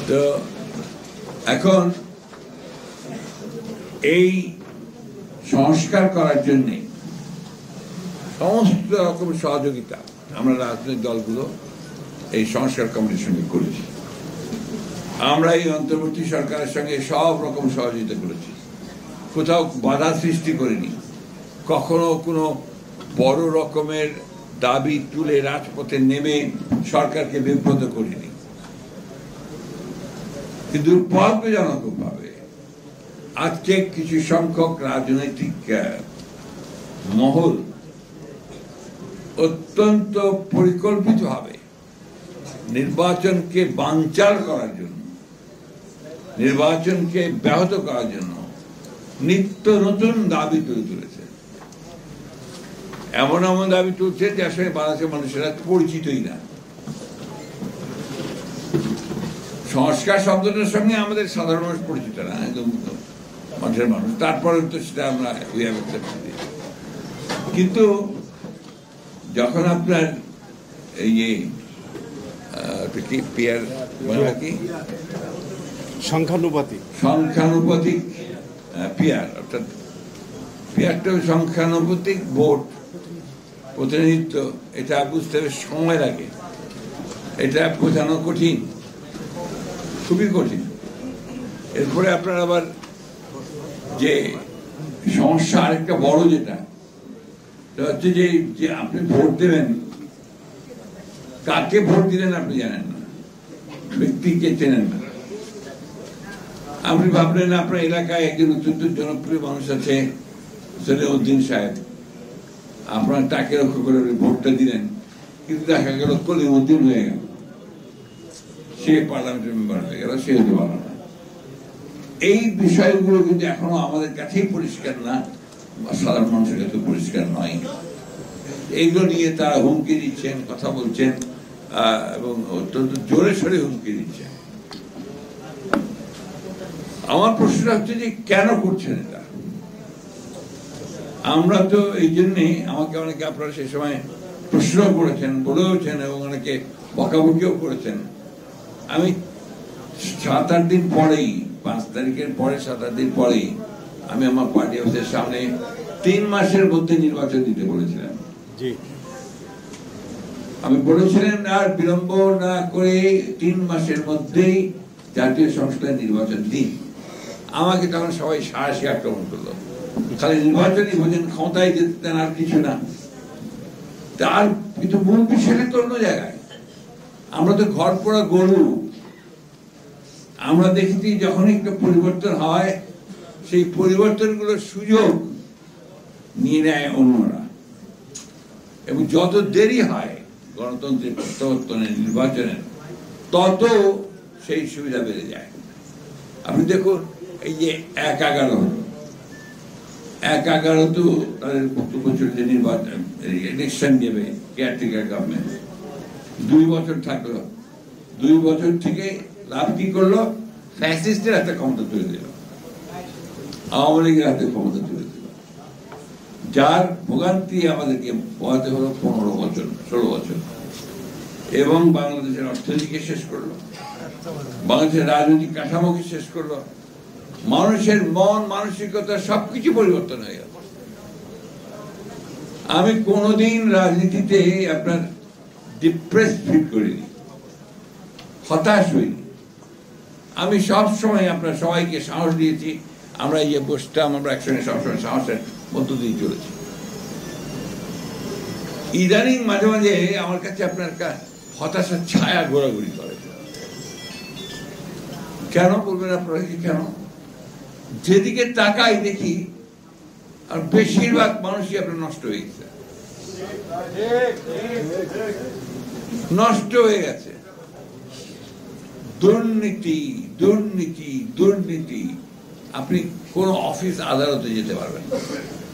তো এখন এই সংস্কার করার জন্য সমস্ত রকম সহযোগিতা আমরা রাজনৈতিক দলগুলো এই সংস্কার কমিটির সঙ্গে করেছি। আমরা এই অন্তর্বর্তী সরকারের সঙ্গে সব রকম সহযোগিতা করেছি, কোথাও বাধা সৃষ্টি করিনি, কখনো কোনো বড় রকমের দাবি তুলে রাজপথে নেমে সরকারকে বিব্রত করিনি। কিন্তু দুর্ভাগ্যজনকভাবে আজকে কিছু সংখ্যক রাজনৈতিক মহল অত্যন্ত পরিকল্পিতভাবে নির্বাচনকে বানচাল করার জন্য, নির্বাচনকে ব্যাহত করার জন্য নিত্য নতুন দাবি তুলে তুলেছে। এমন এমন দাবি তুলছে যে আসলে বাংলাদেশের মানুষেরা পরিচিতই না। সংস্কার শব্দটার সঙ্গে আমাদের সাধারণ মানুষ পরিচিত না, একদম মানুষের মানুষ, তারপরে তো সেটা আমরা কিন্তু যখন আপনার এই কি সংখ্যানুপাতিক পিয়ার, অর্থাৎ পিয়ারটা সংখ্যানুপাতিক ভোট প্রতিনিধিত্ব, এটা বুঝতে হবে সময় লাগে, এটা বোঝানো কঠিন, খুবই কঠিন। এরপরে আপনার আবার যে সমস্যা আরেকটা বড় যেটা হচ্ছে যে আপনি ভোট দেবেন, কাকে ভোট দিলেন আপনি জানেন না, ব্যক্তিকে চেনেন না। আপনি ভাবলেন আপনার এলাকায় একজন অত্যন্ত জনপ্রিয় মানুষ আছে সলিউদ্দিন সাহেব, আপনার তাকে লক্ষ্য করে ভোটটা দিলেন, কিন্তু দেখা গেল কলিমুদ্দিন হয়ে গেল, সে পার্লামেন্টের মেম্বার হয়ে গেল, সে হতে পারল না। এই বিষয়গুলো কিন্তু এখনো আমাদের কাছেই পরিষ্কার না, সাধারণ মানুষের কাছে পরিষ্কার নয়। এইগুলো নিয়ে তারা হুমকি দিচ্ছেন, কথা বলছেন, এবং অত্যন্ত জোরে সোরে হুমকি দিচ্ছেন। আমার প্রশ্নটা হচ্ছে যে কেন করছেন এটা? আমরা তো এই জন্যে, আমাকে অনেকে আপনারা সেই সময় প্রশ্ন করেছেন, বলেওছেন, এবং অনেকে বকাবকিও করেছেন। আমি 7-8 দিন পরেই, 5 তারিখের পরে 7-8 দিন পরেই আমি আমার পার্টি অফিসের সামনে 3 মাসের মধ্যে নির্বাচন দিতে বলেছিলাম। আমি বলেছিলেন আর বিলম্ব না করে 3 মাসের মধ্যেই জাতীয় সংসদের নির্বাচন দিন। আমাকে তখন সবাই সাহসী আক্রমণ করলো, খালি নির্বাচনই বোঝেন, ক্ষমতায় যেতেন আর কিছু না। তার কিন্তু মূল বিষয়টা তো অন্য জায়গায়। আমরা তো ঘর পোড়া গরু। আমরা দেখেছি যখন একটা পরিবর্তন হয়, সেই পরিবর্তনগুলোর সুযোগ নিয়ে নেয় অন্যরা, এবং যত দেরি হয় গণতন্ত্রের প্রত্যাবর্তনের, নির্বাচনের, তত সেই সুবিধা বেড়ে যায়। আপনি দেখুন এই যে 1-11 হলো, 1-11 তো তাদের বক্তব্য ছিল যে নির্বাচন, ইলেকশন দেবে, কেয়ারটেকার গভর্নমেন্ট 2 বছর থাকলো। 2 বছর থেকে লাভ কি করলো? ফ্যাসিস্টের হাতে ক্ষমতা তুলে দিল, আওয়ামী লীগের হাতে ক্ষমতা তুলে দিল, যার ভোগান্তি আমাদেরকে পোহাতে হলো 15 বছর, 16 বছর, এবং বাংলাদেশের অর্থনীতিকে শেষ করলো, বাংলাদেশের রাজনৈতিক কাঠামোকে শেষ করলো, মানুষের মন মানসিকতা সবকিছু পরিবর্তন হয়ে গেল। আমি কোনোদিন রাজনীতিতে আপনার ডিপ্রেস ফিল করিনি, হতাশ হইনি। আমি সব সময় আপনার সবাইকে সাহস দিয়েছি। আমরা এই যে বসতাম, আমরা একসঙ্গে সবসময় সাহসের মধ্য দিয়ে চলেছি। ইদানিং মাঝে মাঝে আমার কাছে আপনার হতাশার ছায়া ঘোরাঘুরি করে। কেন বলবেন আপনারা? কেন? যেদিকে তাকাই দেখি আর বেশিরভাগ মানুষই আপনার নষ্ট হয়ে গেছে, নষ্ট হয়ে গেছে। দুর্নীতি, দুর্নীতি, দুর্নীতি। আপনি কোন অফিস আদালতে যেতে পারবেন,